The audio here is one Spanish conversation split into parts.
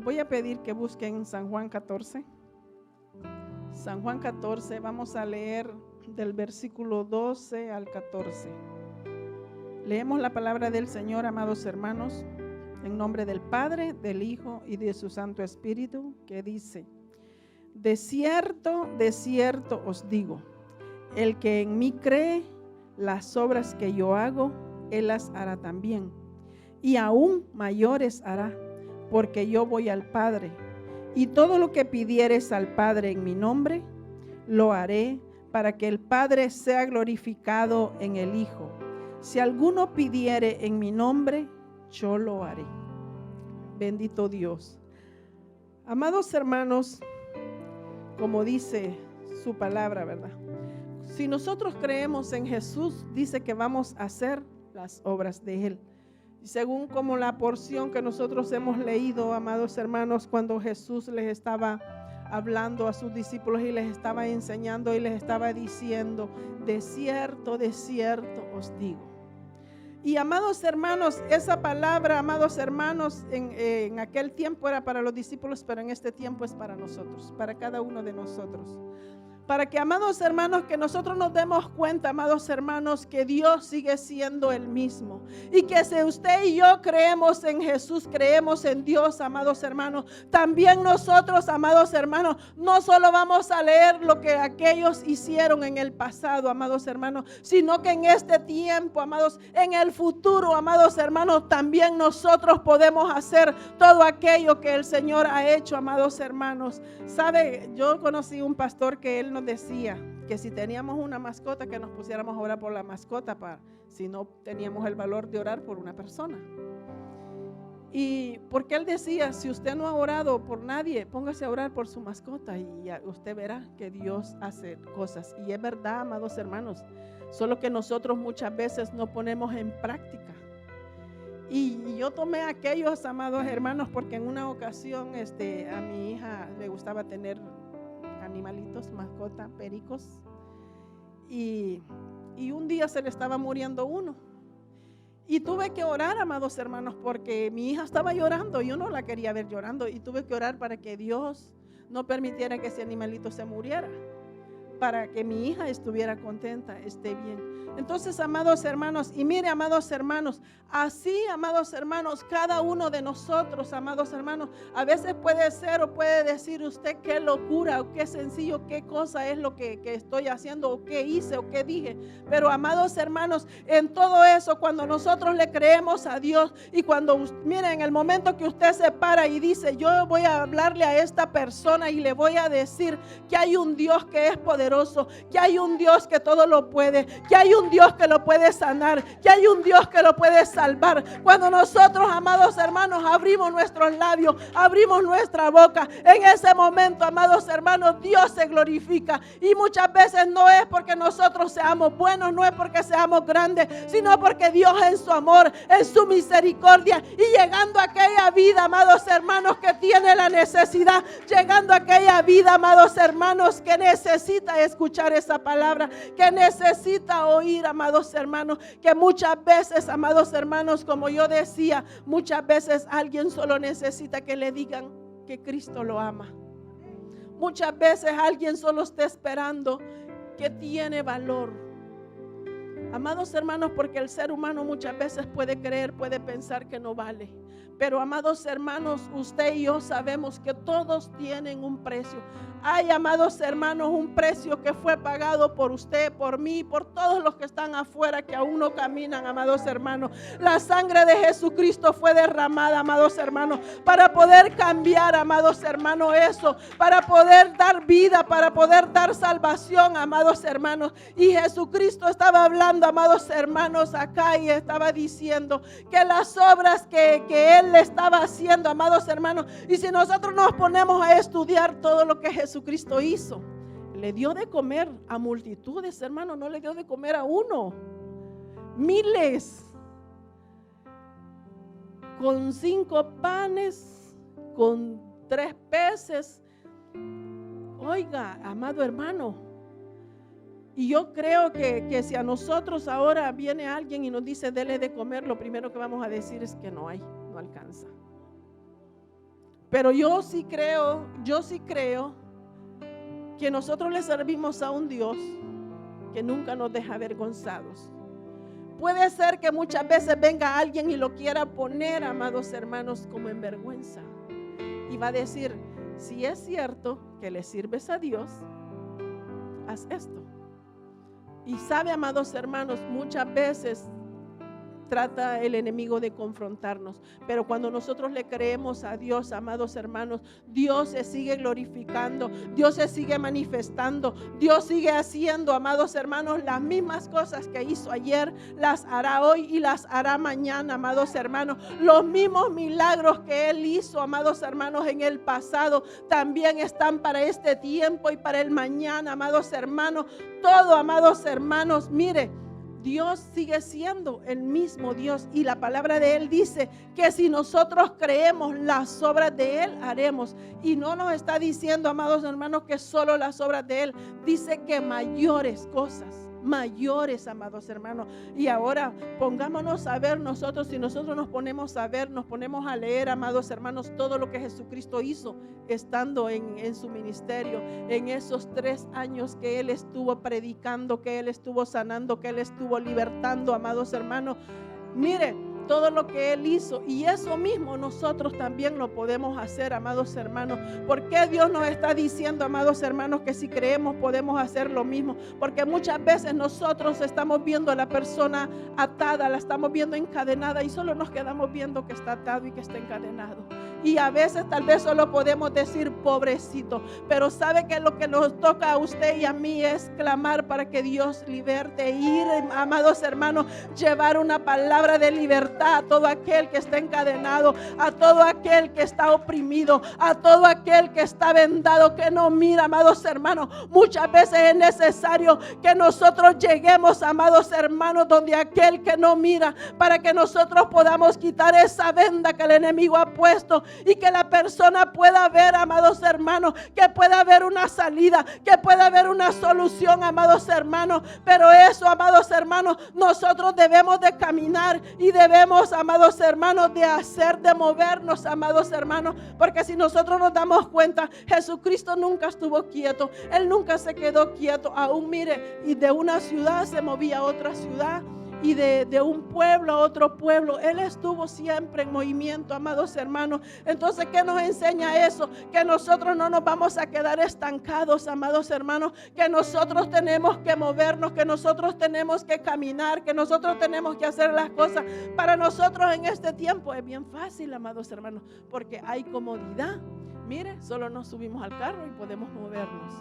voy a pedir que busquen San Juan 14. San Juan 14, vamos a leer del versículo 12 al 14. Leemos la palabra del Señor, amados hermanos, en nombre del Padre, del Hijo y de su Santo Espíritu, que dice: de cierto os digo, el que en mí cree, las obras que yo hago, él las hará también, y aún mayores hará, porque yo voy al Padre, y todo lo que pidieres al Padre en mi nombre, lo haré, para que el Padre sea glorificado en el Hijo. Si alguno pidiere en mi nombre, yo lo haré. Bendito Dios. Amados hermanos, como dice su palabra, ¿verdad? Si nosotros creemos en Jesús, dice que vamos a hacer las obras de Él. Y según como la porción que nosotros hemos leído, amados hermanos, cuando Jesús les estaba hablando a sus discípulos y les estaba enseñando y les estaba diciendo: de cierto os digo. Y amados hermanos, esa palabra, amados hermanos, en aquel tiempo era para los discípulos, pero en este tiempo es para nosotros, para cada uno de nosotros. Para que, amados hermanos, que nosotros nos demos cuenta, amados hermanos, que Dios sigue siendo el mismo. Y que si usted y yo creemos en Jesús, creemos en Dios, amados hermanos, también nosotros, amados hermanos, no solo vamos a leer lo que aquellos hicieron en el pasado, amados hermanos, sino que en este tiempo, amados, en el futuro, amados hermanos, también nosotros podemos hacer todo aquello que el Señor ha hecho, amados hermanos. ¿Sabe? Yo conocí un pastor que él nos decía que si teníamos una mascota, que nos pusiéramos a orar por la mascota, si no teníamos el valor de orar por una persona. Y porque él decía: si usted no ha orado por nadie, póngase a orar por su mascota y usted verá que Dios hace cosas. Y es verdad, amados hermanos, solo que nosotros muchas veces no ponemos en práctica. Y yo tomé aquellos, amados hermanos, porque en una ocasión a mi hija le gustaba tener animalitos, mascotas, pericos, y un día se le estaba muriendo uno, y tuve que orar, amados hermanos, porque mi hija estaba llorando, yo no la quería ver llorando, y tuve que orar para que Dios no permitiera que ese animalito se muriera, para que mi hija estuviera contenta, esté bien. Entonces, amados hermanos, y mire, amados hermanos, así, amados hermanos, cada uno de nosotros, amados hermanos, a veces puede ser o puede decir usted: qué locura o qué sencillo, qué cosa es lo que estoy haciendo, o qué hice o qué dije. Pero, amados hermanos, en todo eso, cuando nosotros le creemos a Dios, y cuando, mire, en el momento que usted se para y dice: yo voy a hablarle a esta persona y le voy a decir que hay un Dios que es poderoso, que hay un Dios que todo lo puede, que hay un Dios que lo puede sanar, que hay un Dios que lo puede salvar. Cuando nosotros, amados hermanos, abrimos nuestros labios, abrimos nuestra boca, en ese momento, amados hermanos, Dios se glorifica. Y muchas veces no es porque nosotros seamos buenos, no es porque seamos grandes, sino porque Dios, en su amor, en su misericordia, y llegando a aquella vida, amados hermanos, que tiene la necesidad, llegando a aquella vida, amados hermanos, que necesita escuchar esa palabra, que necesita oír, amados hermanos, que muchas veces, amados hermanos, como yo decía, muchas veces alguien solo necesita que le digan que Cristo lo ama. Muchas veces alguien solo está esperando que tiene valor. Amados hermanos, porque el ser humano muchas veces puede creer, puede pensar que no vale. Pero, amados hermanos, usted y yo sabemos que todos tienen un precio. Hay, amados hermanos, un precio que fue pagado por usted, por mí, por todos los que están afuera, que aún no caminan, amados hermanos. La sangre de Jesucristo fue derramada, amados hermanos, para poder cambiar, amados hermanos, eso, para poder dar vida, para poder dar salvación, amados hermanos. Y Jesucristo estaba hablando, amados hermanos, acá, y estaba diciendo que las obras que Él le estaba haciendo, amados hermanos, y si nosotros nos ponemos a estudiar todo lo que Jesucristo hizo, le dio de comer a multitudes, hermanos, no le dio de comer a uno, miles, con 5 panes, con 3 peces. Oiga, amado hermano, y yo creo que si a nosotros ahora viene alguien y nos dice dele de comer, lo primero que vamos a decir es que no hay, no alcanza. Pero yo sí creo que nosotros le servimos a un Dios que nunca nos deja avergonzados. Puede ser que muchas veces venga alguien y lo quiera poner, amados hermanos, como en vergüenza. Y va a decir, si es cierto que le sirves a Dios, haz esto. Y sabe, amados hermanos, muchas veces trata el enemigo de confrontarnos, pero cuando nosotros le creemos a Dios, amados hermanos, Dios se sigue glorificando, Dios se sigue manifestando, Dios sigue haciendo, amados hermanos, las mismas cosas que hizo ayer, las hará hoy y las hará mañana, amados hermanos. Los mismos milagros que Él hizo, amados hermanos, en el pasado, también están para este tiempo y para el mañana, amados hermanos. Todo, amados hermanos, mire, Dios sigue siendo el mismo Dios, y la palabra de Él dice que si nosotros creemos, las obras de Él haremos. Y no nos está diciendo, amados hermanos, que solo las obras de Él, dice que mayores cosas. Mayores, amados hermanos. Y ahora pongámonos a ver nosotros, si nosotros nos ponemos a ver, nos ponemos a leer, amados hermanos, todo lo que Jesucristo hizo estando en su ministerio, en esos 3 años que Él estuvo predicando, que Él estuvo sanando, que Él estuvo libertando, amados hermanos. Mire todo lo que Él hizo, y eso mismo nosotros también lo podemos hacer, amados hermanos. ¿Por qué Dios nos está diciendo, amados hermanos, que si creemos podemos hacer lo mismo? Porque muchas veces nosotros estamos viendo a la persona atada, la estamos viendo encadenada, y solo nos quedamos viendo que está atado y que está encadenado. Y a veces tal vez solo podemos decir pobrecito, pero sabe que lo que nos toca a usted y a mí es clamar para que Dios liberte, ir, amados hermanos, llevar una palabra de libertad a todo aquel que está encadenado, a todo aquel que está oprimido, a todo aquel que está vendado, que no mira, amados hermanos. Muchas veces es necesario que nosotros lleguemos, amados hermanos, donde aquel que no mira, para que nosotros podamos quitar esa venda que el enemigo ha puesto, y que la persona pueda ver, amados hermanos, que pueda haber una salida, que pueda haber una solución, amados hermanos. Pero eso, amados hermanos, nosotros debemos de caminar y debemos, amados hermanos, de hacer, de movernos, amados hermanos, porque si nosotros nos damos cuenta, Jesucristo nunca estuvo quieto, Él nunca se quedó quieto. Aún mire, y de una ciudad se movía a otra ciudad, y de un pueblo a otro pueblo. Él estuvo siempre en movimiento, amados hermanos. Entonces, ¿qué nos enseña eso? Que nosotros no nos vamos a quedar estancados, amados hermanos, que nosotros tenemos que movernos, que nosotros tenemos que caminar, que nosotros tenemos que hacer las cosas. Para nosotros en este tiempo es bien fácil, amados hermanos, porque hay comodidad. Mire, solo nos subimos al carro y podemos movernos.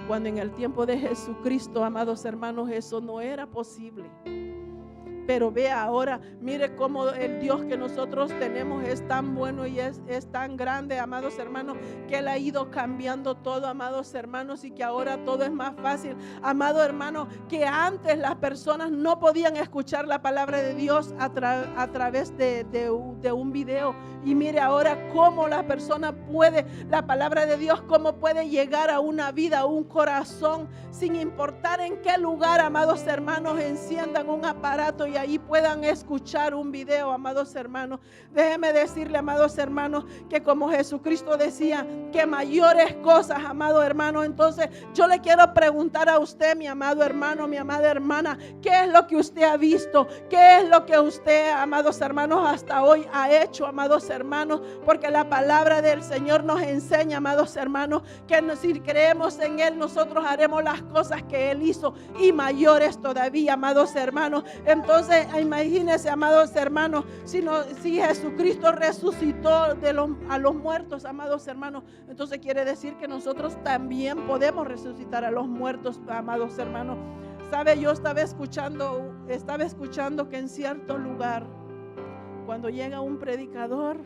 Cuando en el tiempo de Jesucristo, amados hermanos, eso no era posible. Pero vea ahora, mire cómo el Dios que nosotros tenemos es tan bueno y es tan grande, amados hermanos, que Él ha ido cambiando todo, amados hermanos, y que ahora todo es más fácil. Amado hermano, que antes las personas no podían escuchar la palabra de Dios a través de un video. Y mire ahora cómo la persona puede, la palabra de Dios, cómo puede llegar a una vida, a un corazón, sin importar en qué lugar, amados hermanos, enciendan un aparato y ahí puedan escuchar un video, amados hermanos. Déjeme decirle, amados hermanos, que como Jesucristo decía, que mayores cosas, amado hermano. Entonces yo le quiero preguntar a usted, mi amado hermano, mi amada hermana, ¿qué es lo que usted ha visto? ¿Qué es lo que usted, amados hermanos, hasta hoy ha hecho, amados hermanos? Porque la palabra del Señor nos enseña, amados hermanos, que si creemos en Él, nosotros haremos las cosas que Él hizo y mayores todavía, amados hermanos. Entonces imagínense, amados hermanos, si Jesucristo resucitó a los muertos, amados hermanos, entonces quiere decir que nosotros también podemos resucitar a los muertos, amados hermanos. Sabe, yo estaba escuchando que en cierto lugar, cuando llega un predicador,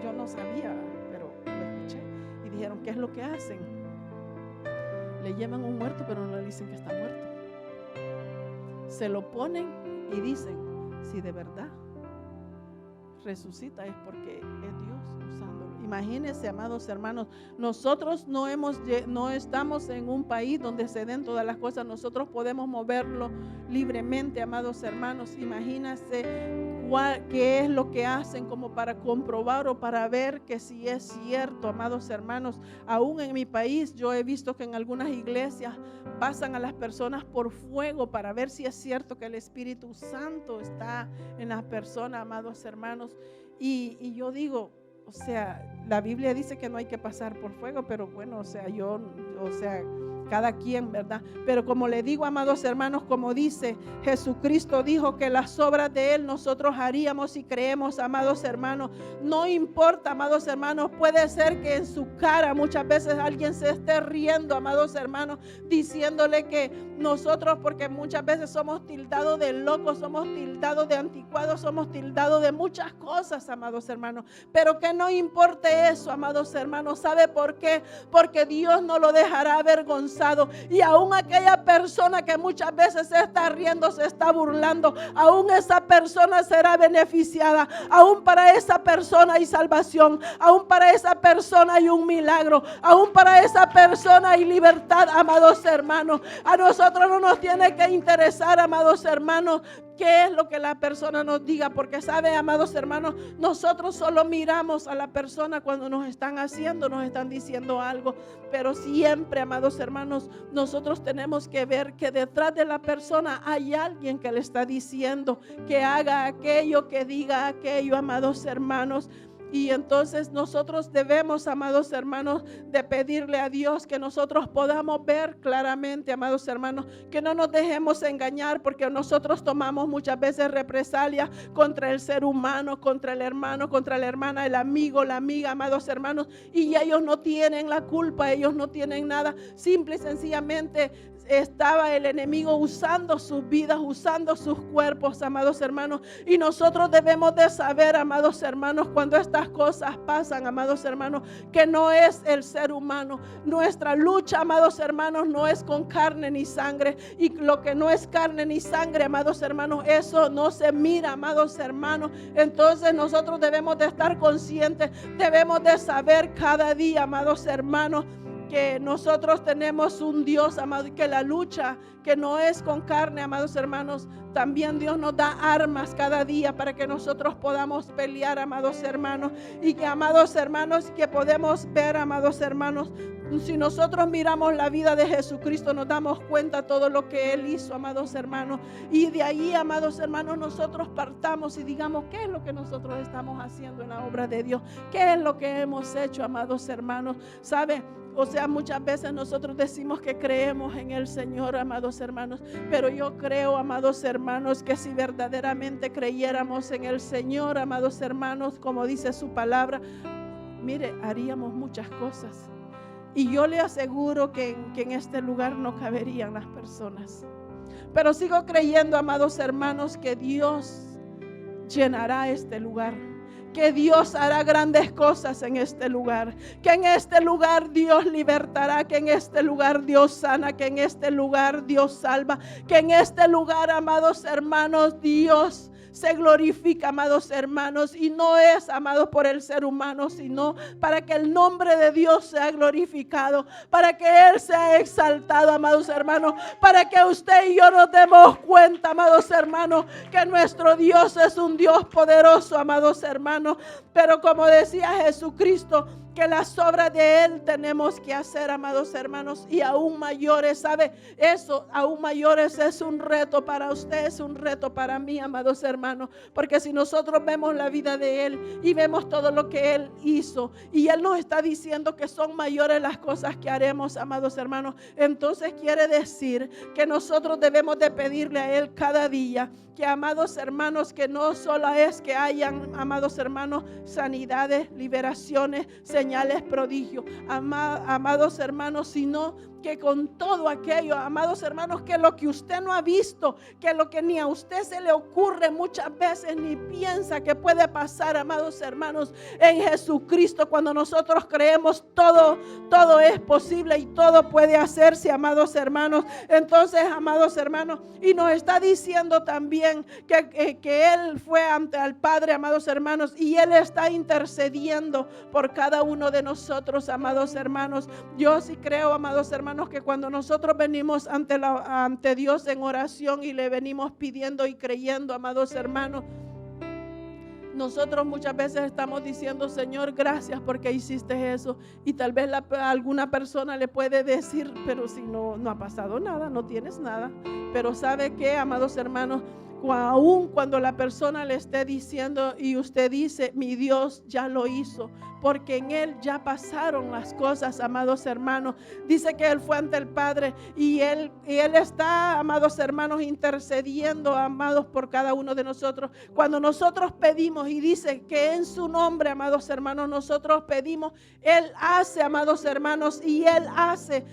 yo no sabía, pero lo escuché, y dijeron, ¿qué es lo que hacen? Le llevan un muerto, pero no le dicen que está muerto. Se lo ponen y dicen, si de verdad resucita es porque es Dios usándolo. Imagínense, amados hermanos, nosotros no estamos en un país donde se den todas las cosas. Nosotros podemos moverlo libremente, amados hermanos. Imagínense qué es lo que hacen como para comprobar o para ver que si es cierto, amados hermanos. Aún en mi país yo he visto que en algunas iglesias pasan a las personas por fuego para ver si es cierto que el Espíritu Santo está en las personas, amados hermanos. Y yo digo, o sea, la Biblia dice que no hay que pasar por fuego, pero bueno, cada quien, ¿verdad? Pero como le digo, amados hermanos, como dice Jesucristo, dijo que las obras de Él nosotros haríamos y creemos, amados hermanos. No importa, amados hermanos, puede ser que en su cara muchas veces alguien se esté riendo, amados hermanos, diciéndole que nosotros, porque muchas veces somos tildados de locos, somos tildados de anticuados, somos tildados de muchas cosas, amados hermanos, pero que no importe eso, amados hermanos. ¿Sabe por qué? Porque Dios no lo dejará avergonzado. Y aún aquella persona que muchas veces se está riendo, se está burlando, aún esa persona será beneficiada. Aún para esa persona hay salvación, aún para esa persona hay un milagro, aún para esa persona hay libertad, amados hermanos. A nosotros no nos tiene que interesar, amados hermanos, qué es lo que la persona nos diga, porque sabe, amados hermanos, nosotros solo miramos a la persona cuando nos están diciendo algo, pero siempre, amados hermanos, nosotros tenemos que ver que detrás de la persona hay alguien que le está diciendo que haga aquello, que diga aquello, amados hermanos. Y entonces nosotros debemos, amados hermanos, de pedirle a Dios que nosotros podamos ver claramente, amados hermanos, que no nos dejemos engañar, porque nosotros tomamos muchas veces represalias contra el ser humano, contra el hermano, contra la hermana, el amigo, la amiga, amados hermanos, y ellos no tienen la culpa, ellos no tienen nada. Simple y sencillamente estaba el enemigo usando sus vidas, usando sus cuerpos, amados hermanos. Y nosotros debemos de saber, amados hermanos, cuando estas cosas pasan, amados hermanos, que no es el ser humano. Nuestra lucha, amados hermanos, no es con carne ni sangre. Y lo que no es carne ni sangre, amados hermanos, eso no se mira, amados hermanos. Entonces nosotros debemos de estar conscientes, debemos de saber cada día, amados hermanos, que nosotros tenemos un Dios, amado, y que la lucha que no es con carne, amados hermanos, también Dios nos da armas cada día para que nosotros podamos pelear, amados hermanos, y que, amados hermanos, que podemos ver, amados hermanos, si nosotros miramos la vida de Jesucristo, nos damos cuenta de todo lo que Él hizo, amados hermanos, y de ahí, amados hermanos, nosotros partamos y digamos, ¿qué es lo que nosotros estamos haciendo en la obra de Dios? ¿Qué es lo que hemos hecho, amados hermanos? ¿Sabe? O sea, muchas veces nosotros decimos que creemos en el Señor, amados hermanos, pero yo creo, amados hermanos, que si verdaderamente creyéramos en el Señor, amados hermanos, como dice su palabra, mire, haríamos muchas cosas. Y yo le aseguro que en este lugar no caberían las personas. Pero sigo creyendo, amados hermanos, que Dios llenará este lugar, que Dios hará grandes cosas en este lugar, que en este lugar Dios libertará, que en este lugar Dios sana, que en este lugar Dios salva, que en este lugar, amados hermanos, Dios se glorifica, amados hermanos, y no es, amados, por el ser humano, sino para que el nombre de Dios sea glorificado, para que Él sea exaltado, amados hermanos, para que usted y yo nos demos cuenta, amados hermanos, que nuestro Dios es un Dios poderoso, amados hermanos. Pero como decía Jesucristo, que las obras de Él tenemos que hacer, amados hermanos, y aún mayores, ¿sabe? Eso, aún mayores, es un reto para usted, es un reto para mí, amados hermanos, porque si nosotros vemos la vida de Él y vemos todo lo que Él hizo, y Él nos está diciendo que son mayores las cosas que haremos, amados hermanos, entonces quiere decir que nosotros debemos de pedirle a Él cada día, que, amados hermanos, que no solo es que hayan, amados hermanos, sanidades, liberaciones, señales, prodigios, amados hermanos, sino que con todo aquello, amados hermanos, que lo que usted no ha visto, que lo que ni a usted se le ocurre muchas veces, ni piensa que puede pasar, amados hermanos, en Jesucristo, cuando nosotros creemos, todo es posible y todo puede hacerse, amados hermanos. Entonces, amados hermanos, y nos está diciendo también que Él fue ante el Padre, amados hermanos, y Él está intercediendo por cada uno de nosotros, amados hermanos. Yo sí creo, amados hermanos, que cuando nosotros venimos ante Dios en oración y le venimos pidiendo y creyendo, amados hermanos, nosotros muchas veces estamos diciendo: Señor, gracias porque hiciste eso. Y tal vez alguna persona le puede decir: pero si no ha pasado nada, no tienes nada. Pero ¿sabe qué, amados hermanos? Aún cuando la persona le esté diciendo y usted dice: mi Dios ya lo hizo, porque en Él ya pasaron las cosas, amados hermanos. Dice que Él fue ante el Padre y Él está, amados hermanos, intercediendo, amados, por cada uno de nosotros. Cuando nosotros pedimos, y dice que en su nombre, amados hermanos, nosotros pedimos, Él hace, amados hermanos, y Él hace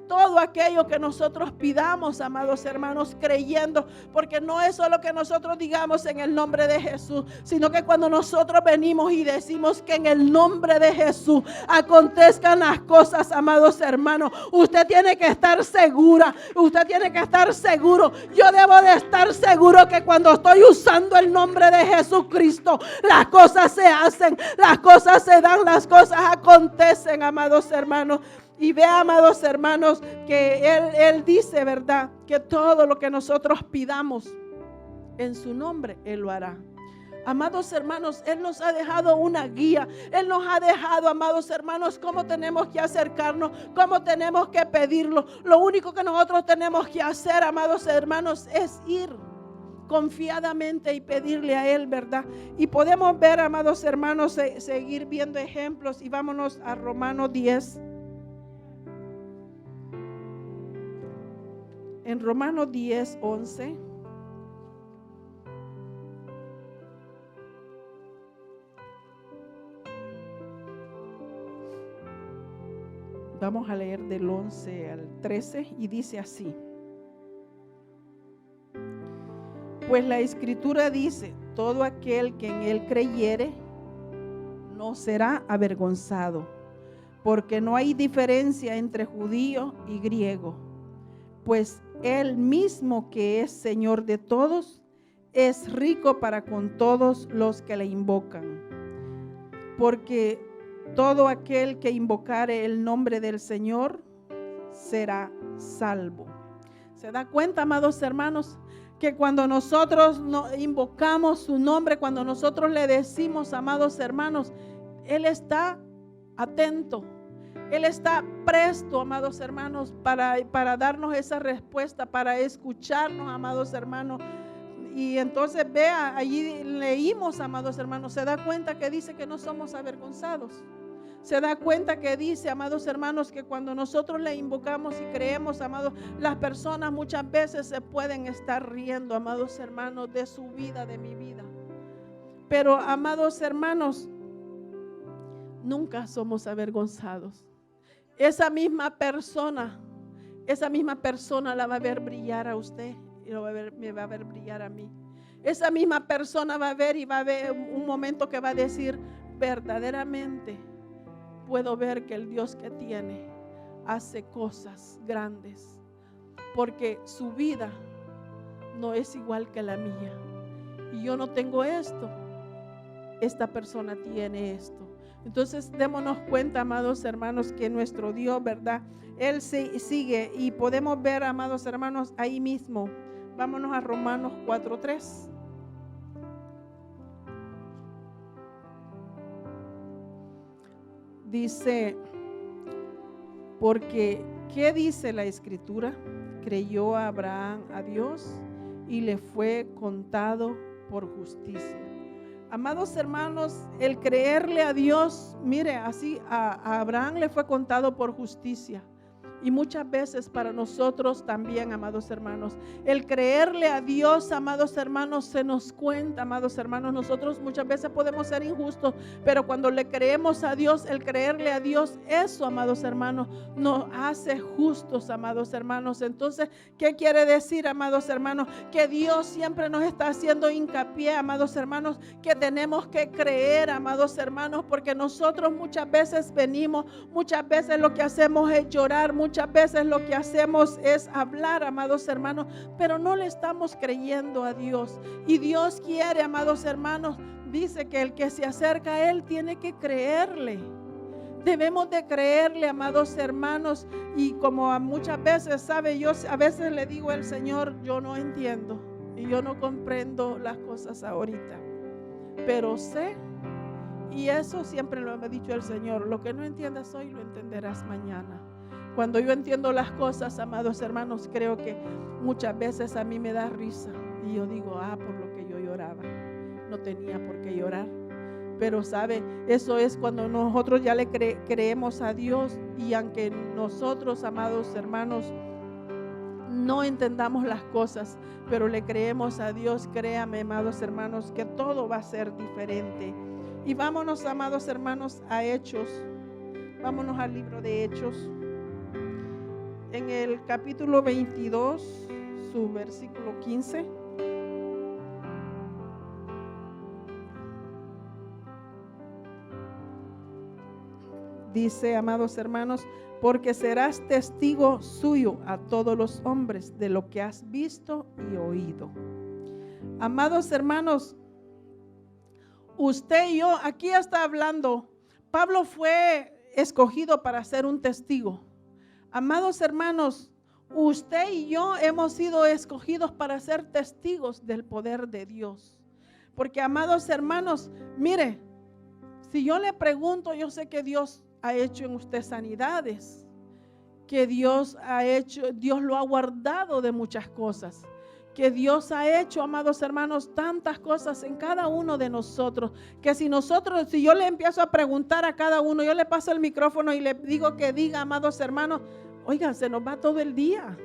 todo aquello que nosotros pidamos, amados hermanos, creyendo, porque no es solo que nosotros digamos en el nombre de Jesús, sino que cuando nosotros venimos y decimos que en el nombre de Jesús acontezcan las cosas, amados hermanos, usted tiene que estar segura, usted tiene que estar seguro. Yo debo de estar seguro que cuando estoy usando el nombre de Jesucristo, las cosas se hacen, las cosas se dan, las cosas acontecen, amados hermanos. Y vea, amados hermanos, que Él dice, ¿verdad?, que todo lo que nosotros pidamos en su nombre, Él lo hará. Amados hermanos, Él nos ha dejado una guía. Él nos ha dejado, amados hermanos, cómo tenemos que acercarnos, cómo tenemos que pedirlo. Lo único que nosotros tenemos que hacer, amados hermanos, es ir confiadamente y pedirle a Él, ¿verdad? Y podemos ver, amados hermanos, seguir viendo ejemplos. Y vámonos a Romanos 10. En Romanos 10, 11. Vamos a leer del 11 al 13 y dice así: pues la Escritura dice: todo aquel que en Él creyere no será avergonzado, porque no hay diferencia entre judío y griego, pues Él mismo, que es Señor de todos, es rico para con todos los que le invocan. Porque todo aquel que invocare el nombre del Señor será salvo. ¿Se da cuenta, amados hermanos, que cuando nosotros invocamos su nombre, cuando nosotros le decimos, amados hermanos, Él está atento? Él está presto, amados hermanos, para darnos esa respuesta, para escucharnos, amados hermanos. Y entonces vea, allí leímos, amados hermanos, se da cuenta que dice que no somos avergonzados. Se da cuenta que dice, amados hermanos, que cuando nosotros le invocamos y creemos, amados, las personas muchas veces se pueden estar riendo, amados hermanos, de su vida, de mi vida. Pero, amados hermanos, nunca somos avergonzados. Esa misma persona la va a ver brillar a usted y me va a ver brillar a mí. Esa misma persona va a ver y va a haber un momento que va a decir: verdaderamente puedo ver que el Dios que tiene hace cosas grandes, porque su vida no es igual que la mía. Y yo no tengo esto, esta persona tiene esto. Entonces démonos cuenta, amados hermanos, que nuestro Dios, ¿verdad?, Él sigue, y podemos ver, amados hermanos, ahí mismo. Vámonos a Romanos 4:3. Dice: porque ¿qué dice la Escritura? Creyó Abraham a Dios y le fue contado por justicia. Amados hermanos, el creerle a Dios, mire, así a Abraham le fue contado por justicia. Y muchas veces para nosotros también, amados hermanos, el creerle a Dios, amados hermanos, se nos cuenta, amados hermanos. Nosotros muchas veces podemos ser injustos, pero cuando le creemos a Dios, el creerle a Dios, eso, amados hermanos, nos hace justos, amados hermanos. Entonces, ¿qué quiere decir, amados hermanos? Que Dios siempre nos está haciendo hincapié, amados hermanos, que tenemos que creer, amados hermanos, porque nosotros muchas veces venimos, muchas veces lo que hacemos es llorar, muchas veces lo que hacemos es hablar, amados hermanos, pero no le estamos creyendo a Dios. Y Dios quiere, amados hermanos, dice que el que se acerca a Él tiene que creerle. Debemos de creerle, amados hermanos. Y como muchas veces, sabe, yo a veces le digo al Señor, yo no entiendo y yo no comprendo las cosas ahorita, pero sé. Y eso siempre lo he dicho el Señor, lo que no entiendas hoy lo entenderás mañana. Cuando yo entiendo las cosas, amados hermanos, creo que muchas veces a mí me da risa. Y yo digo, por lo que yo lloraba, no tenía por qué llorar. Pero sabe, eso es cuando nosotros ya le creemos a Dios. Y aunque nosotros, amados hermanos, no entendamos las cosas, pero le creemos a Dios, créame, amados hermanos, que todo va a ser diferente. Y vámonos, amados hermanos, a Hechos. Vámonos al libro de Hechos. En el capítulo 22, su versículo 15. Dice, amados hermanos, porque serás testigo suyo a todos los hombres de lo que has visto y oído. Amados hermanos, usted y yo, aquí está hablando, Pablo fue escogido para ser un testigo. Amados hermanos, usted y yo hemos sido escogidos para ser testigos del poder de Dios. Porque, amados hermanos, mire, si yo le pregunto, yo sé que Dios ha hecho en usted sanidades, que Dios lo ha guardado de muchas cosas, que Dios ha hecho, amados hermanos, tantas cosas en cada uno de nosotros, que si yo le empiezo a preguntar a cada uno, yo le paso el micrófono y le digo que diga, amados hermanos, oigan, se nos va todo el día.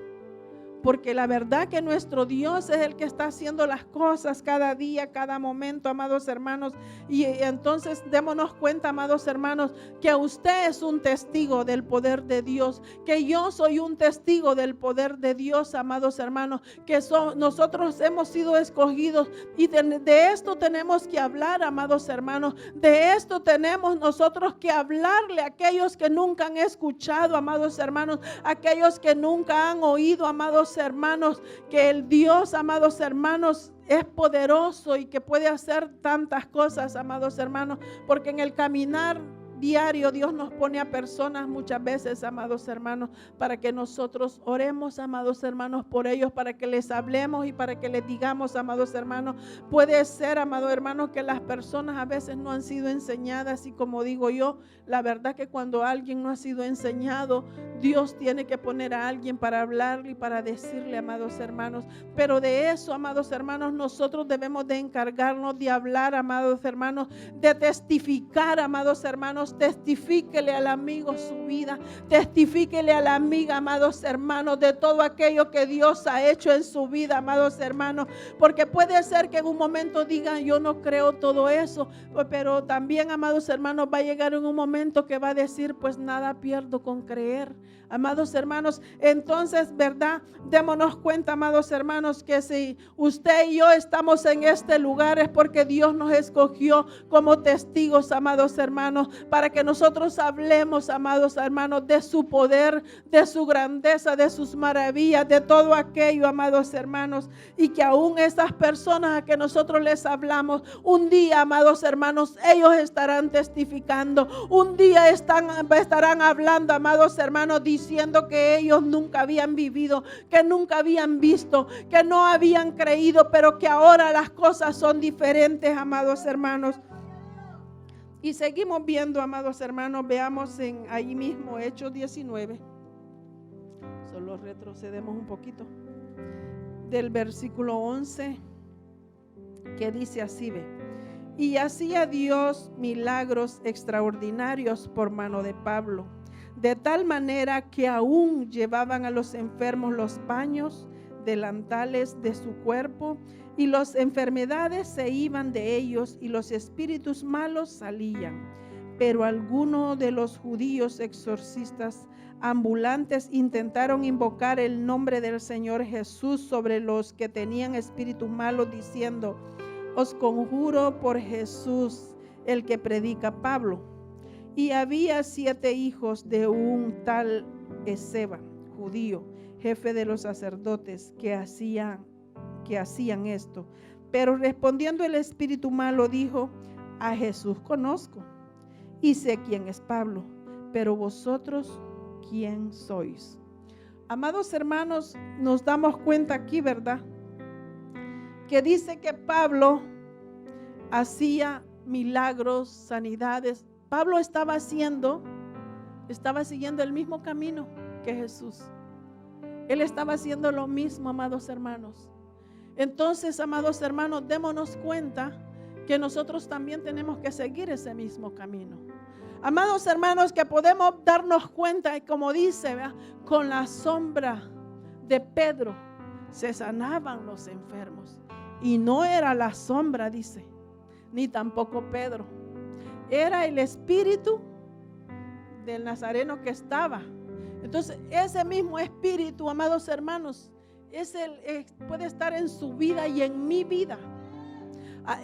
Porque la verdad que nuestro Dios es el que está haciendo las cosas cada día, cada momento, amados hermanos. Y entonces démonos cuenta, amados hermanos, que usted es un testigo del poder de Dios, que yo soy un testigo del poder de Dios, amados hermanos, que nosotros hemos sido escogidos y de esto tenemos que hablar, amados hermanos. De esto tenemos nosotros que hablarle a aquellos que nunca han escuchado, amados hermanos, aquellos que nunca han oído, amados hermanos, que el Dios, amados hermanos, es poderoso y que puede hacer tantas cosas, amados hermanos, porque en el caminar diario Dios nos pone a personas muchas veces, amados hermanos, para que nosotros oremos, amados hermanos, por ellos, para que les hablemos y para que les digamos, amados hermanos. Puede ser, amados hermanos, que las personas a veces no han sido enseñadas, y como digo yo, la verdad que cuando alguien no ha sido enseñado, Dios tiene que poner a alguien para hablarle y para decirle, amados hermanos. Pero de eso, amados hermanos, nosotros debemos de encargarnos de hablar, amados hermanos, de testificar, amados hermanos. Testifíquele al amigo su vida, testifíquele a la amiga, amados hermanos, de todo aquello que Dios ha hecho en su vida, amados hermanos, porque puede ser que en un momento digan, yo no creo todo eso, pero también, amados hermanos, va a llegar en un momento que va a decir, pues nada pierdo con creer, amados hermanos. Entonces, ¿verdad? Démonos cuenta, amados hermanos, que si usted y yo estamos en este lugar es porque Dios nos escogió como testigos, amados hermanos, para que nosotros hablemos, amados hermanos, de su poder, de su grandeza, de sus maravillas, de todo aquello, amados hermanos, y que aún esas personas a que nosotros les hablamos, un día, amados hermanos, ellos estarán testificando, un día estarán hablando, amados hermanos, diciendo que ellos nunca habían vivido, que nunca habían visto, que no habían creído, pero que ahora las cosas son diferentes, amados hermanos. Y seguimos viendo, amados hermanos, veamos ahí mismo Hechos 19. Solo retrocedemos un poquito. Del versículo 11, que dice así, ve. Y hacía Dios milagros extraordinarios por mano de Pablo, de tal manera que aún llevaban a los enfermos los paños, delantales de su cuerpo, y las enfermedades se iban de ellos y los espíritus malos salían. Pero algunos de los judíos exorcistas ambulantes intentaron invocar el nombre del Señor Jesús sobre los que tenían espíritus malos, diciendo: os conjuro por Jesús, el que predica Pablo. Y había 7 hijos de un tal Esceva, judío, jefe de los sacerdotes, que hacían esto. Pero respondiendo el espíritu malo dijo: a Jesús conozco y sé quién es Pablo, pero vosotros, ¿quién sois? Amados hermanos, nos damos cuenta aquí, ¿verdad?, que dice que Pablo hacía milagros, sanidades. Pablo estaba siguiendo el mismo camino que Jesús. Él estaba haciendo lo mismo, amados hermanos. Entonces, amados hermanos, démonos cuenta que nosotros también tenemos que seguir ese mismo camino. Amados hermanos, que podemos darnos cuenta, y como dice, ¿verdad?, con la sombra de Pedro se sanaban los enfermos. Y no era la sombra, dice, ni tampoco Pedro. Era el espíritu del Nazareno que estaba. Entonces, ese mismo espíritu, amados hermanos, puede estar en su vida y en mi vida.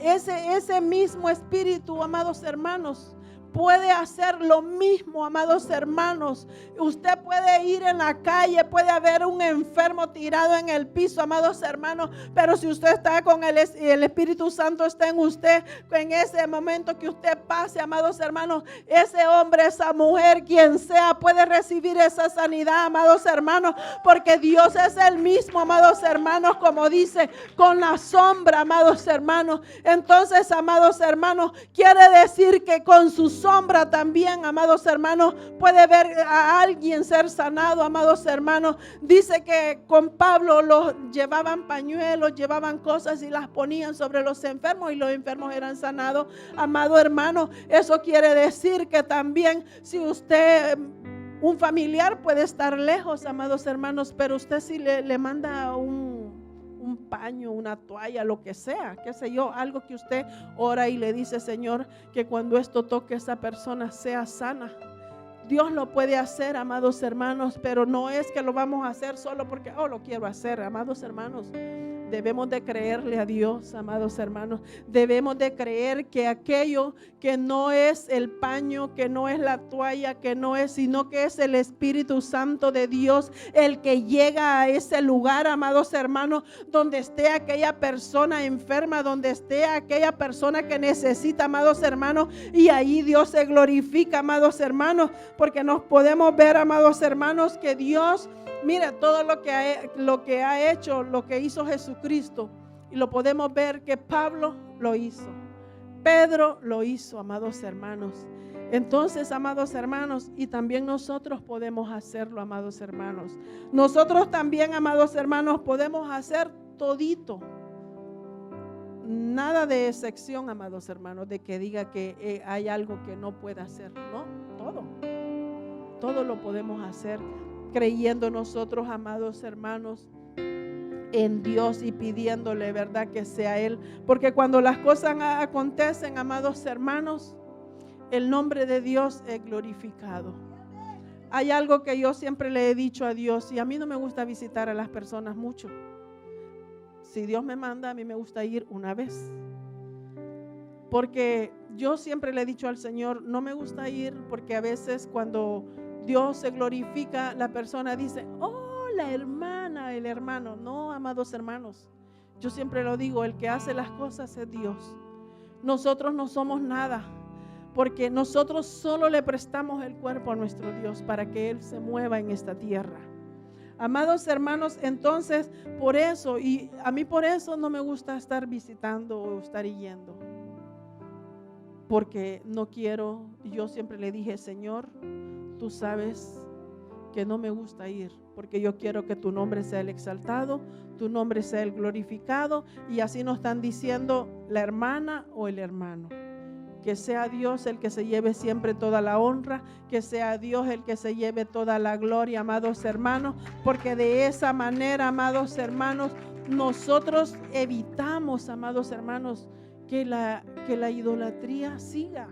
Ese mismo espíritu, amados hermanos, puede hacer lo mismo, amados hermanos. Usted puede ir en la calle, puede haber un enfermo tirado en el piso, amados hermanos, pero si usted está con el Espíritu Santo está en usted, en ese momento que usted pase, amados hermanos, ese hombre, esa mujer, quien sea, puede recibir esa sanidad, amados hermanos, porque Dios es el mismo, amados hermanos, como dice, con la sombra, amados hermanos. Entonces, amados hermanos, quiere decir que con sus sombra también, amados hermanos, puede ver a alguien ser sanado, amados hermanos. Dice que con Pablo los llevaban pañuelos, llevaban cosas y las ponían sobre los enfermos y los enfermos eran sanados, amado hermano. Eso quiere decir que también si usted, un familiar puede estar lejos, amados hermanos, pero usted si le manda un paño, una toalla, lo que sea, qué sé yo, algo que usted ora y le dice: Señor, que cuando esto toque a esa persona sea sana. Dios lo puede hacer, amados hermanos, pero no es que lo vamos a hacer solo porque lo quiero hacer, amados hermanos. Debemos de creerle a Dios, amados hermanos. Debemos de creer que aquello que no es el paño, que no es la toalla, que no es, sino que es el Espíritu Santo de Dios el que llega a ese lugar, amados hermanos, donde esté aquella persona enferma, donde esté aquella persona que necesita, amados hermanos, y ahí Dios se glorifica, amados hermanos, porque nos podemos ver, amados hermanos, que Dios, mira todo lo que ha hecho, lo que hizo Jesucristo, y lo podemos ver que Pablo lo hizo, Pedro lo hizo, amados hermanos. Entonces, amados hermanos, y también nosotros podemos hacerlo, amados hermanos. Nosotros también, amados hermanos, podemos hacer todito. Nada de excepción, amados hermanos, de que diga que hay algo que no pueda hacer. No, todo lo podemos hacer, creyendo nosotros, amados hermanos, en Dios y pidiéndole, verdad, que sea Él. Porque cuando las cosas acontecen, amados hermanos, el nombre de Dios es glorificado. Hay algo que yo siempre le he dicho a Dios, y a mí no me gusta visitar a las personas mucho. Si Dios me manda, a mí me gusta ir una vez. Porque yo siempre le he dicho al Señor, no me gusta ir porque a veces cuando Dios se glorifica, la persona dice: oh, la hermana, el hermano. No, amados hermanos, yo siempre lo digo, el que hace las cosas es Dios. Nosotros no somos nada, porque nosotros solo le prestamos el cuerpo a nuestro Dios para que Él se mueva en esta tierra. Amados hermanos, entonces por eso, y a mí por eso no me gusta estar visitando o estar yendo, porque no quiero. Yo siempre le dije: Señor, tú sabes que no me gusta ir, porque yo quiero que tu nombre sea el exaltado, tu nombre sea el glorificado. Y así nos están diciendo la hermana o el hermano. Que sea Dios el que se lleve siempre toda la honra, que sea Dios el que se lleve toda la gloria, amados hermanos, porque de esa manera, amados hermanos, nosotros evitamos, amados hermanos, que la idolatría siga.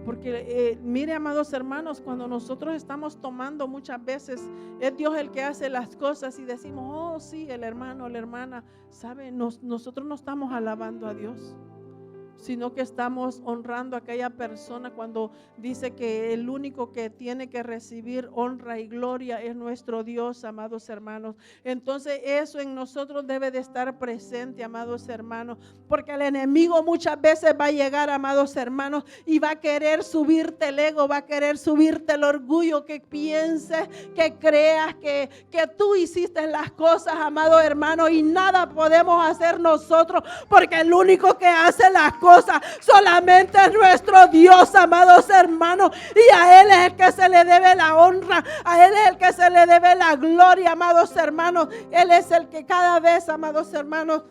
Porque mire, amados hermanos, cuando nosotros estamos tomando, muchas veces es Dios el que hace las cosas y decimos, oh sí, el hermano, la hermana, ¿sabe? Nosotros no estamos alabando a Dios, sino que estamos honrando a aquella persona cuando dice que el único que tiene que recibir honra y gloria es nuestro Dios, amados hermanos. Entonces eso en nosotros debe de estar presente, amados hermanos, porque el enemigo muchas veces va a llegar, amados hermanos, y va a querer subirte el ego, va a querer subirte el orgullo, que pienses, que creas que tú hiciste las cosas, amado hermano, y nada podemos hacer nosotros, porque el único que hace las cosas solamente es nuestro Dios, amados hermanos, y a Él es el que se le debe la honra, a Él es el que se le debe la gloria, amados hermanos. Él es el que cada vez, amados hermanos,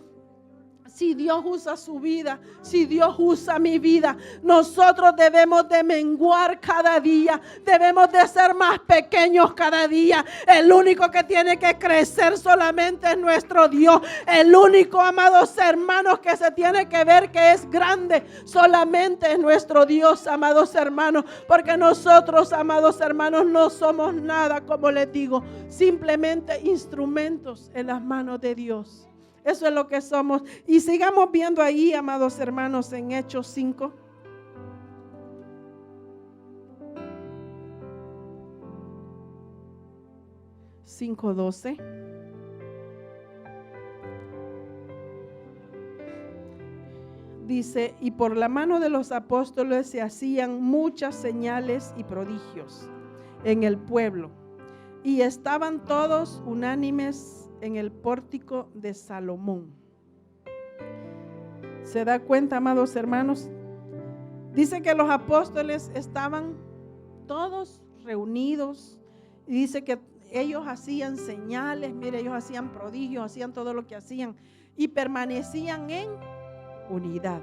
si Dios usa su vida, si Dios usa mi vida, nosotros debemos de menguar cada día, debemos de ser más pequeños cada día. El único que tiene que crecer solamente es nuestro Dios. El único, amados hermanos, que se tiene que ver que es grande solamente es nuestro Dios, amados hermanos, porque nosotros, amados hermanos, no somos nada, como les digo, simplemente instrumentos en las manos de Dios. Eso es lo que somos. Y sigamos viendo ahí, amados hermanos, en Hechos 5. (5:12) dice: y por la mano de los apóstoles se hacían muchas señales y prodigios en el pueblo, y estaban todos unánimes en el pórtico de Salomón. ¿Se da cuenta, amados hermanos? Dice que los apóstoles estaban todos reunidos y dice que ellos hacían señales, mire, ellos hacían prodigios, hacían todo lo que hacían y permanecían en unidad.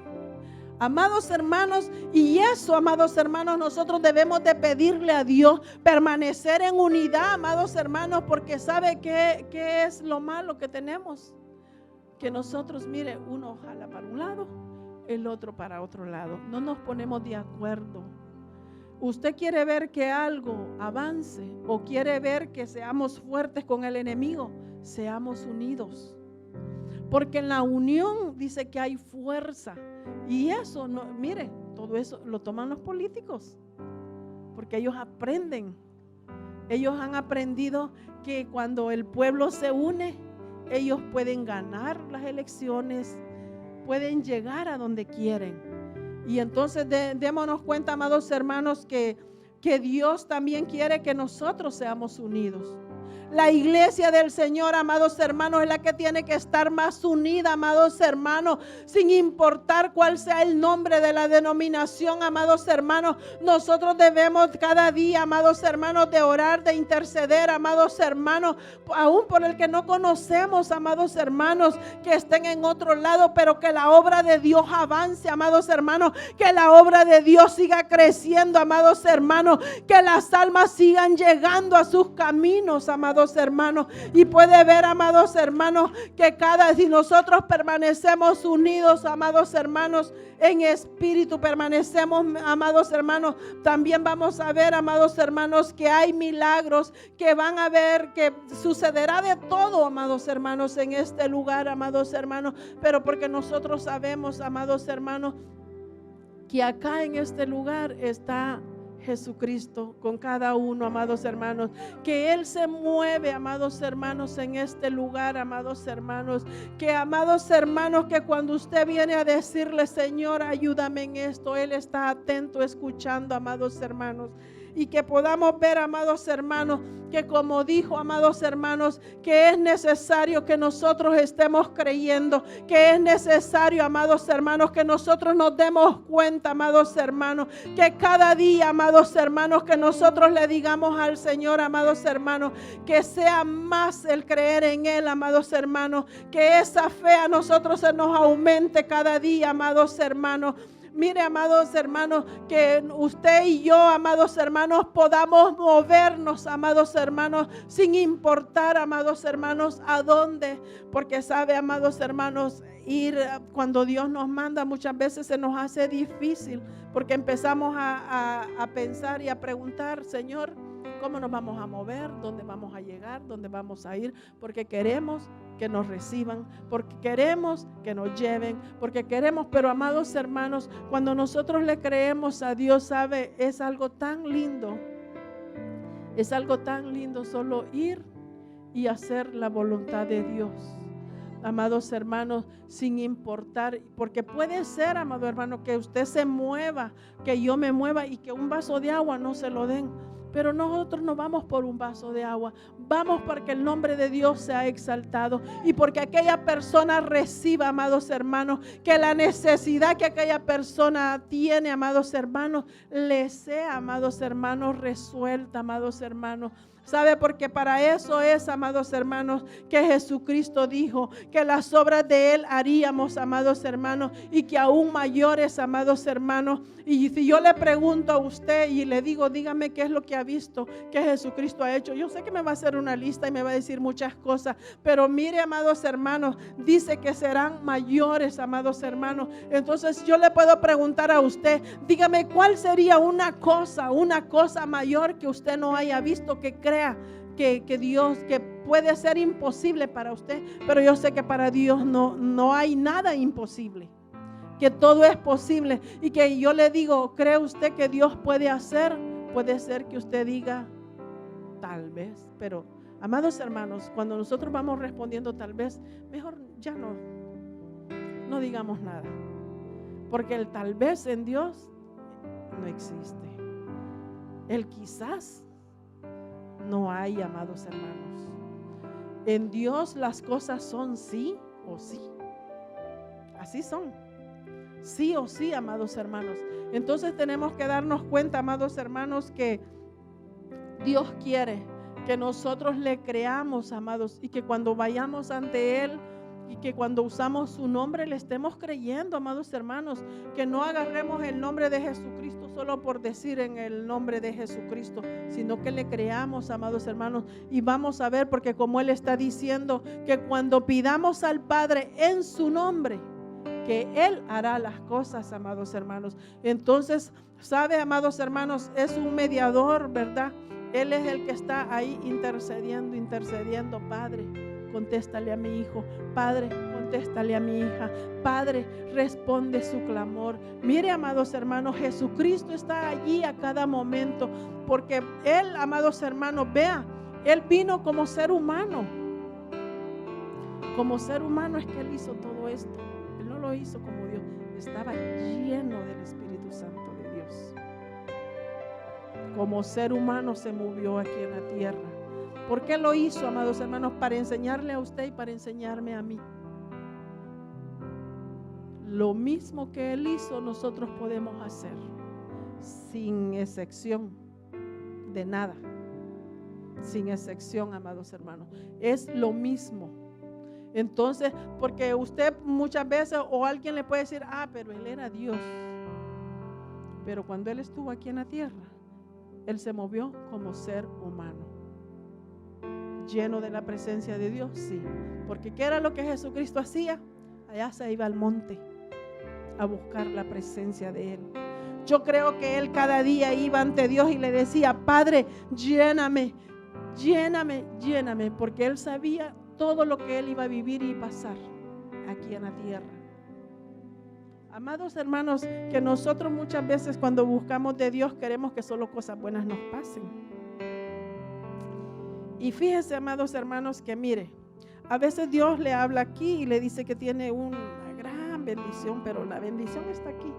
Amados hermanos, y eso, amados hermanos, nosotros debemos de pedirle a Dios permanecer en unidad, amados hermanos, porque ¿sabe qué es lo malo que tenemos? Que nosotros, mire, uno jala para un lado, el otro para otro lado, no nos ponemos de acuerdo. Usted quiere ver que algo avance o quiere ver que seamos fuertes con el enemigo, seamos unidos. Porque en la unión dice que hay fuerza. Y eso, no, mire, todo eso lo toman los políticos. Porque ellos aprenden. Ellos han aprendido que cuando el pueblo se une, ellos pueden ganar las elecciones, pueden llegar a donde quieren. Y entonces démonos cuenta, amados hermanos, que Dios también quiere que nosotros seamos unidos. La iglesia del Señor, amados hermanos, es la que tiene que estar más unida, amados hermanos, sin importar cuál sea el nombre de la denominación, amados hermanos. Nosotros debemos cada día, amados hermanos, de orar, de interceder, amados hermanos, aún por el que no conocemos, amados hermanos, que estén en otro lado, pero que la obra de Dios avance, amados hermanos, que la obra de Dios siga creciendo, amados hermanos, que las almas sigan llegando a sus caminos, amados hermanos. Y puede ver, amados hermanos, que si nosotros permanecemos unidos, amados hermanos, en espíritu, permanecemos, amados hermanos, también vamos a ver, amados hermanos, que hay milagros, que van a ver, que sucederá de todo, amados hermanos, en este lugar, amados hermanos, pero porque nosotros sabemos, amados hermanos, que acá en este lugar está Jesucristo con cada uno, amados hermanos, que Él se mueve, amados hermanos, en este lugar, amados hermanos, que amados hermanos, que cuando usted viene a decirle, Señor, ayúdame en esto, Él está atento, escuchando, amados hermanos. Y que podamos ver, amados hermanos, que como dijo, amados hermanos, que es necesario que nosotros estemos creyendo, que es necesario, amados hermanos, que nosotros nos demos cuenta, amados hermanos, que cada día, amados hermanos, que nosotros le digamos al Señor, amados hermanos, que sea más el creer en Él, amados hermanos, que esa fe a nosotros se nos aumente cada día, amados hermanos. Mire, amados hermanos, que usted y yo, amados hermanos, podamos movernos, amados hermanos, sin importar, amados hermanos, a dónde. Porque sabe, amados hermanos, ir cuando Dios nos manda muchas veces se nos hace difícil, porque empezamos a pensar y a preguntar, Señor, ¿cómo nos vamos a mover? ¿Dónde vamos a llegar? ¿Dónde vamos a ir? Porque queremos que nos reciban, porque queremos que nos lleven, porque queremos, pero amados hermanos, cuando nosotros le creemos a Dios, sabe, es algo tan lindo solo ir y hacer la voluntad de Dios. Amados hermanos, sin importar, porque puede ser, amado hermano, que usted se mueva, que yo me mueva y que un vaso de agua no se lo den. Pero nosotros no vamos por un vaso de agua, vamos porque el nombre de Dios sea exaltado y porque aquella persona reciba, amados hermanos, que la necesidad que aquella persona tiene, amados hermanos, le sea, amados hermanos, resuelta, amados hermanos. ¿Sabe? Porque para eso es, amados hermanos, que Jesucristo dijo que las obras de Él haríamos, amados hermanos, y que aún mayores, amados hermanos. Y si yo le pregunto a usted y le digo, dígame qué es lo que ha visto que Jesucristo ha hecho. Yo sé que me va a hacer una lista y me va a decir muchas cosas, pero mire, amados hermanos, dice que serán mayores, amados hermanos. Entonces yo le puedo preguntar a usted, dígame cuál sería una cosa mayor que usted no haya visto, que crea que Dios, que puede ser imposible para usted, pero yo sé que para Dios no hay nada imposible, que todo es posible. Y que yo le digo, ¿cree usted que Dios puede hacer? Puede ser que usted diga tal vez, pero amados hermanos, cuando nosotros vamos respondiendo tal vez, mejor ya no digamos nada, porque el tal vez en Dios no existe. El quizás no hay, amados hermanos. En Dios las cosas son sí o sí. Así son. Sí o sí, amados hermanos. Entonces tenemos que darnos cuenta, amados hermanos, que Dios quiere que nosotros le creamos, amados, y que cuando vayamos ante Él y que cuando usamos su nombre le estemos creyendo, amados hermanos, que no agarremos el nombre de Jesucristo solo por decir en el nombre de Jesucristo, sino que le creamos, amados hermanos, y vamos a ver, porque como Él está diciendo que cuando pidamos al Padre en su nombre, que Él hará las cosas, amados hermanos. Entonces, sabe, amados hermanos, es un mediador, ¿verdad? Él es el que está ahí intercediendo. Padre, contéstale a mi hijo. Padre, contéstale a mi hija. Padre, responde su clamor. Mire, amados hermanos, Jesucristo está allí a cada momento, porque Él, amados hermanos, vea, Él vino como ser humano. Como ser humano es que Él hizo todo esto. Él no lo hizo como Dios. Estaba lleno del Espíritu Santo de Dios. Como ser humano se movió aquí en la tierra. ¿Por qué lo hizo, amados hermanos? Para enseñarle a usted y para enseñarme a mí. Lo mismo que Él hizo, nosotros podemos hacer, sin excepción de nada. Sin excepción, amados hermanos. Es lo mismo. Entonces, porque usted muchas veces o alguien le puede decir, pero Él era Dios. Pero cuando Él estuvo aquí en la tierra, Él se movió como ser humano. Lleno de la presencia de Dios, sí. Porque ¿qué era lo que Jesucristo hacía? Allá se iba al monte a buscar la presencia de Él. Yo creo que Él cada día iba ante Dios y le decía, Padre, lléname, porque Él sabía todo lo que Él iba a vivir y pasar aquí en la tierra. Amados hermanos, que nosotros muchas veces cuando buscamos de Dios queremos que solo cosas buenas nos pasen. Y fíjense, amados hermanos, que mire, a veces Dios le habla aquí y le dice que tiene una gran bendición, pero la bendición está aquí.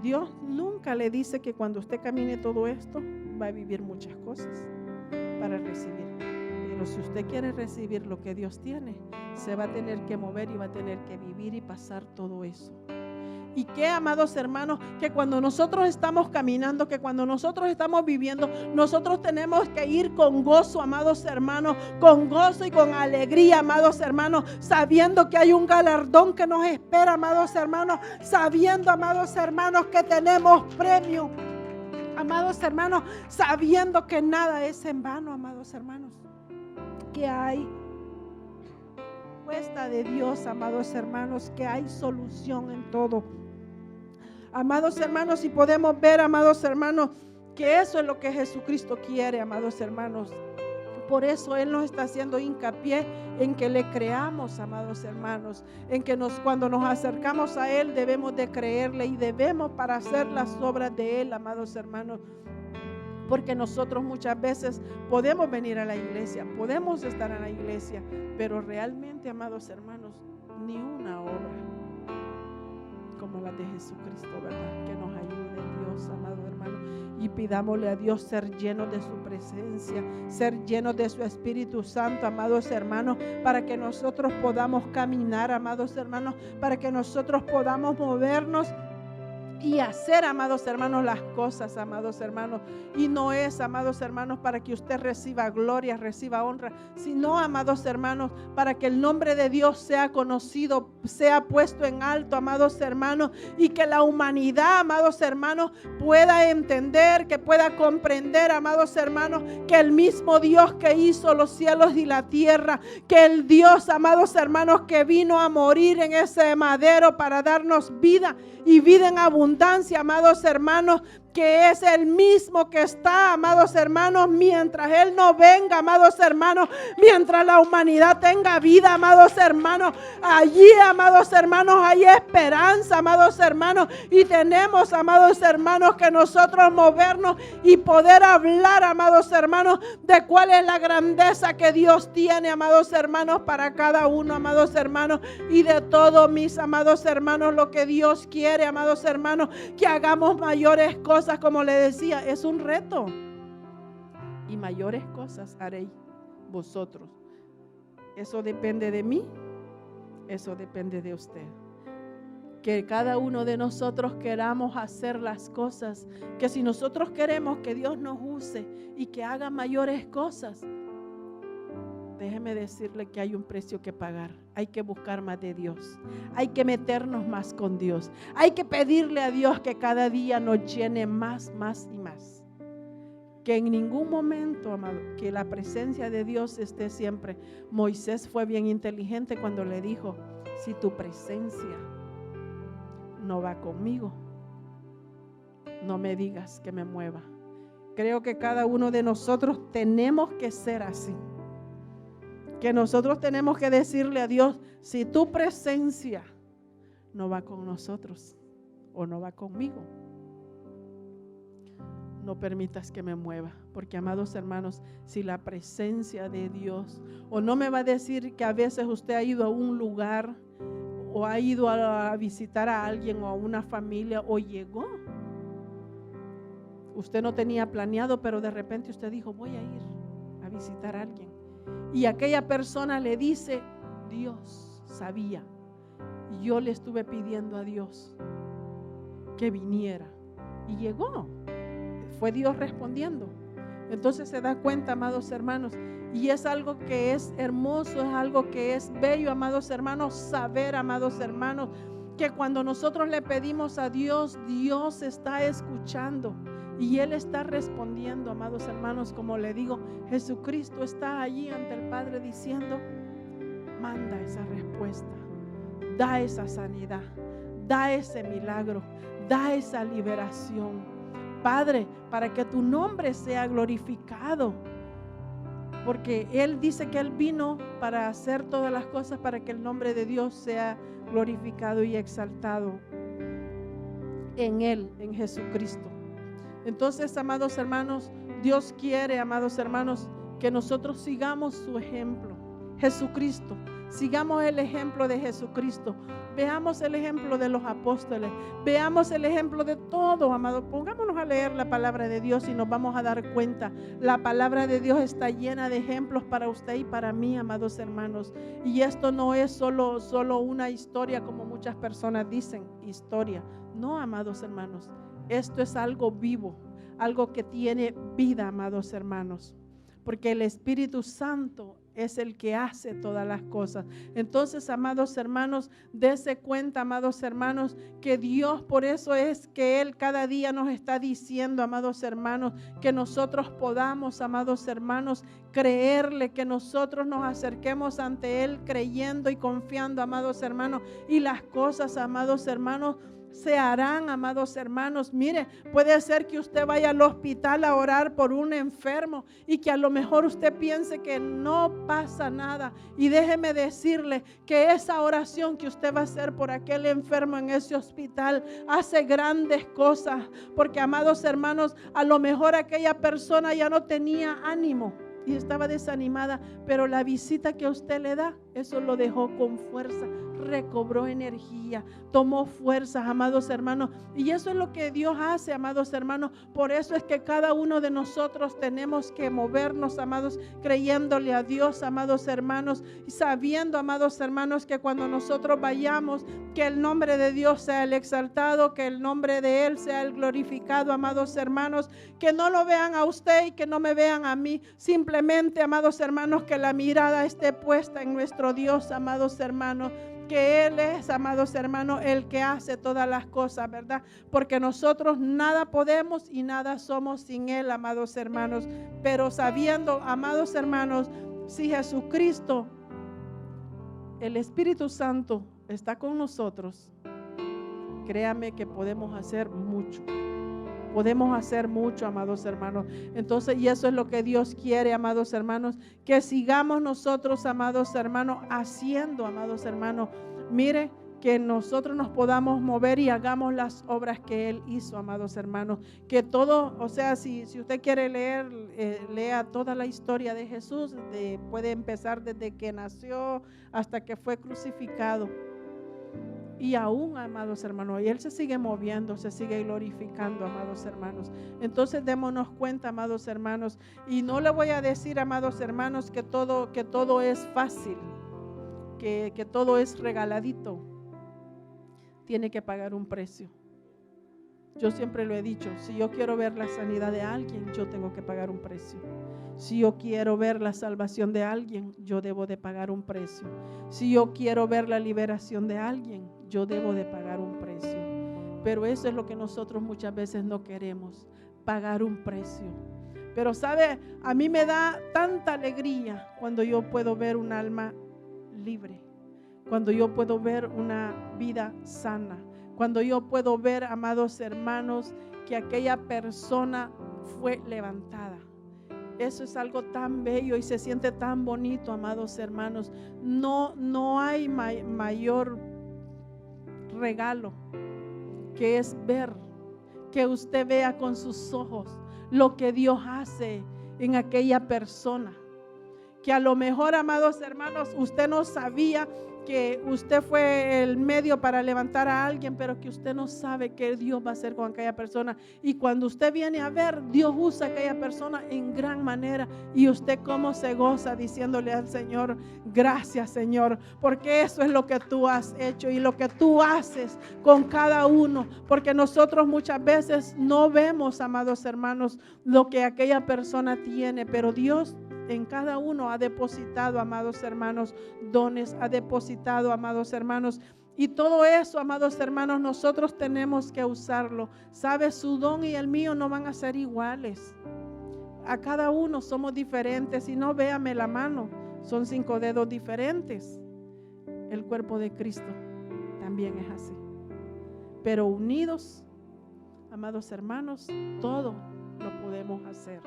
Dios nunca le dice que cuando usted camine todo esto va a vivir muchas cosas para recibir. Pero si usted quiere recibir lo que Dios tiene, se va a tener que mover y va a tener que vivir y pasar todo eso. Y que, amados hermanos, que cuando nosotros estamos caminando, que cuando nosotros estamos viviendo, nosotros tenemos que ir con gozo, amados hermanos, con gozo y con alegría, amados hermanos, sabiendo que hay un galardón que nos espera, amados hermanos, sabiendo, amados hermanos, que tenemos premio, amados hermanos, sabiendo que nada es en vano, amados hermanos, que hay respuesta de Dios, amados hermanos, que hay solución en todo. Amados hermanos, y podemos ver, amados hermanos, que eso es lo que Jesucristo quiere, amados hermanos. Por eso Él nos está haciendo hincapié en que le creamos, amados hermanos, en que cuando nos acercamos a Él debemos de creerle y debemos para hacer las obras de Él, amados hermanos. Porque nosotros muchas veces podemos venir a la iglesia, podemos estar en la iglesia, pero realmente, amados hermanos, ni una obra como la de Jesucristo, ¿verdad? Que nos ayude Dios, amado hermano, y pidámosle a Dios ser llenos de su presencia, ser llenos de su Espíritu Santo, amados hermanos, para que nosotros podamos caminar, amados hermanos, para que nosotros podamos movernos y hacer, amados hermanos, las cosas, amados hermanos. Y no es, amados hermanos, para que usted reciba gloria, reciba honra, sino, amados hermanos, para que el nombre de Dios sea conocido, sea puesto en alto, amados hermanos, y que la humanidad, amados hermanos, pueda entender, que pueda comprender, amados hermanos, que el mismo Dios que hizo los cielos y la tierra, que el Dios, amados hermanos, que vino a morir en ese madero para darnos vida y vida en abundancia, amados hermanos, que es el mismo que está, amados hermanos, mientras Él no venga, amados hermanos, mientras la humanidad tenga vida, amados hermanos, allí, amados hermanos, hay esperanza, amados hermanos, y tenemos, amados hermanos, que nosotros movernos y poder hablar, amados hermanos, de cuál es la grandeza que Dios tiene, amados hermanos, para cada uno, amados hermanos, y de todo, mis amados hermanos, lo que Dios quiere, amados hermanos, que hagamos mayores cosas. Como le decía, es un reto, y mayores cosas haréis vosotros. Eso depende de mí, eso depende de usted. Que cada uno de nosotros queramos hacer las cosas, que si nosotros queremos que Dios nos use y que haga mayores cosas, déjeme decirle que hay un precio que pagar. Hay que buscar más de Dios. Hay que meternos más con Dios. Hay que pedirle a Dios que cada día nos llene más, más y más. Que en ningún momento, amado, que la presencia de Dios esté siempre. Moisés fue bien inteligente cuando le dijo: si tu presencia no va conmigo, no me digas que me mueva. Creo que cada uno de nosotros tenemos que ser así. Que nosotros tenemos que decirle a Dios: si tu presencia no va con nosotros o no va conmigo, no permitas que me mueva. Porque, amados hermanos, si la presencia de Dios, o no me va a decir que a veces usted ha ido a un lugar o ha ido a visitar a alguien o a una familia, o llegó, usted no tenía planeado, pero de repente usted dijo: voy a ir a visitar a alguien. Y aquella persona le dice: Dios sabía, yo le estuve pidiendo a Dios que viniera, y llegó. Fue Dios respondiendo. Entonces se da cuenta, amados hermanos, y es algo que es hermoso, es algo que es bello, amados hermanos, saber, amados hermanos, que cuando nosotros le pedimos a Dios, Dios está escuchando. Y Él está respondiendo, amados hermanos. Como le digo, Jesucristo está allí ante el Padre diciendo: manda esa respuesta, da esa sanidad, da ese milagro, da esa liberación, Padre, para que tu nombre sea glorificado. Porque Él dice que Él vino para hacer todas las cosas para que el nombre de Dios sea glorificado y exaltado en Él, en Jesucristo. Entonces, amados hermanos, Dios quiere, amados hermanos, que nosotros sigamos su ejemplo. Jesucristo Sigamos el ejemplo de Jesucristo. Veamos el ejemplo de los apóstoles. Veamos el ejemplo de todo, amado. Pongámonos a leer la palabra de Dios y nos vamos a dar cuenta. La palabra de Dios está llena de ejemplos para usted y para mí, amados hermanos. Y esto no es solo una historia como muchas personas dicen, historia. No, amados hermanos. Esto es algo vivo, algo que tiene vida, amados hermanos. Porque el Espíritu Santo es el que hace todas las cosas. Entonces, amados hermanos, dése cuenta, amados hermanos, que Dios, por eso es que Él cada día nos está diciendo, amados hermanos, que nosotros podamos, amados hermanos, creerle, que nosotros nos acerquemos ante Él creyendo y confiando, amados hermanos, y las cosas, amados hermanos, se harán, amados hermanos. Mire, puede ser que usted vaya al hospital a orar por un enfermo y que a lo mejor usted piense que no pasa nada. Y déjeme decirle que esa oración que usted va a hacer por aquel enfermo en ese hospital hace grandes cosas. Porque, amados hermanos, a lo mejor aquella persona ya no tenía ánimo y estaba desanimada, pero la visita que usted le da, eso lo dejó con fuerza, recobró energía, tomó fuerzas, amados hermanos. Y eso es lo que Dios hace, amados hermanos. Por eso es que cada uno de nosotros tenemos que movernos, amados, creyéndole a Dios, amados hermanos, y sabiendo, amados hermanos, que cuando nosotros vayamos, que el nombre de Dios sea el exaltado, que el nombre de Él sea el glorificado, amados hermanos, que no lo vean a usted y que no me vean a mí. Simplemente, amados hermanos, que la mirada esté puesta en nuestro Dios, amados hermanos, que Él es, amados hermanos, el que hace todas las cosas, ¿verdad? Porque nosotros nada podemos y nada somos sin Él, amados hermanos. Pero sabiendo, amados hermanos, si Jesucristo, el Espíritu Santo, está con nosotros, créame que podemos hacer mucho. Podemos hacer mucho, amados hermanos. Entonces, y eso es lo que Dios quiere, amados hermanos, que sigamos nosotros, amados hermanos, haciendo, amados hermanos. Mire, que nosotros nos podamos mover y hagamos las obras que Él hizo, amados hermanos. Que todo, o sea, si usted quiere leer, lea toda la historia de Jesús. Puede empezar desde que nació hasta que fue crucificado. Y aún, amados hermanos, y Él se sigue moviendo, se sigue glorificando, amados hermanos. Entonces démonos cuenta, amados hermanos. Y no le voy a decir, amados hermanos, que todo es fácil, que todo es regaladito. Tiene que pagar un precio. Yo siempre lo he dicho, si yo quiero ver la sanidad de alguien, yo tengo que pagar un precio. Si yo quiero ver la salvación de alguien, yo debo de pagar un precio. Si yo quiero ver la liberación de alguien, yo debo de pagar un precio. Pero eso es lo que nosotros muchas veces no queremos, pagar un precio. Pero sabe, a mí me da tanta alegría cuando yo puedo ver un alma libre, cuando yo puedo ver una vida sana, cuando yo puedo ver, amados hermanos, que aquella persona fue levantada. Eso es algo tan bello y se siente tan bonito, amados hermanos. No hay mayor regalo que es ver, que usted vea con sus ojos lo que Dios hace en aquella persona. Que a lo mejor, amados hermanos, usted no sabía que usted fue el medio para levantar a alguien, pero que usted no sabe qué Dios va a hacer con aquella persona. Y cuando usted viene a ver, Dios usa a aquella persona en gran manera. Y usted cómo se goza diciéndole al Señor, gracias Señor, porque eso es lo que tú has hecho y lo que tú haces con cada uno. Porque nosotros muchas veces no vemos, amados hermanos, lo que aquella persona tiene, pero Dios en cada uno ha depositado, amados hermanos, dones, ha depositado, amados hermanos, y todo eso, amados hermanos, nosotros tenemos que usarlo. ¿Sabe? Su don y el mío no van a ser iguales. A cada uno somos diferentes. Y no, véame la mano, son 5 dedos diferentes. El cuerpo de Cristo también es así. Pero unidos, amados hermanos, todo lo podemos hacer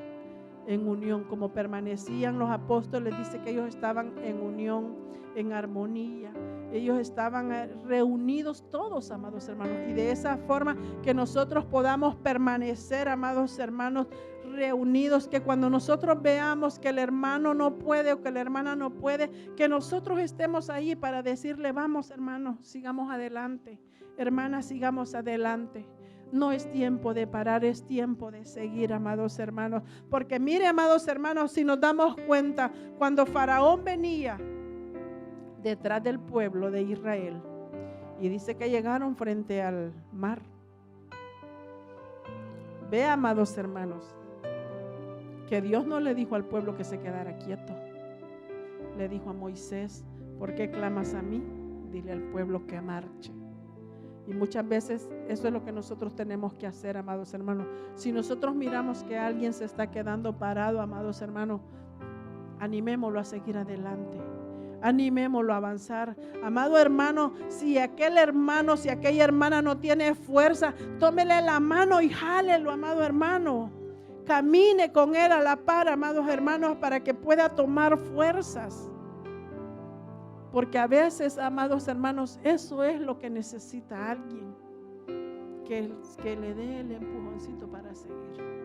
en unión. Como permanecían los apóstoles, dice que ellos estaban en unión, en armonía. Ellos estaban reunidos todos, amados hermanos. Y de esa forma que nosotros podamos permanecer, amados hermanos, reunidos, que cuando nosotros veamos que el hermano no puede o que la hermana no puede, que nosotros estemos ahí para decirle, vamos hermano, sigamos adelante, hermana, sigamos adelante. No es tiempo de parar, es tiempo de seguir, amados hermanos. Porque mire, amados hermanos, si nos damos cuenta, cuando Faraón venía detrás del pueblo de Israel, y dice que llegaron frente al mar. Ve, amados hermanos, que Dios no le dijo al pueblo que se quedara quieto. Le dijo a Moisés, ¿por qué clamas a mí? Dile al pueblo que marche. Y muchas veces eso es lo que nosotros tenemos que hacer, amados hermanos. Si nosotros miramos que alguien se está quedando parado, amados hermanos, animémoslo a seguir adelante. Animémoslo a avanzar. Amado hermano, si aquel hermano, si aquella hermana no tiene fuerza, tómele la mano y jálelo, amado hermano. Camine con él a la par, amados hermanos, para que pueda tomar fuerzas. Porque a veces, amados hermanos, eso es lo que necesita alguien, que le dé el empujoncito para seguir.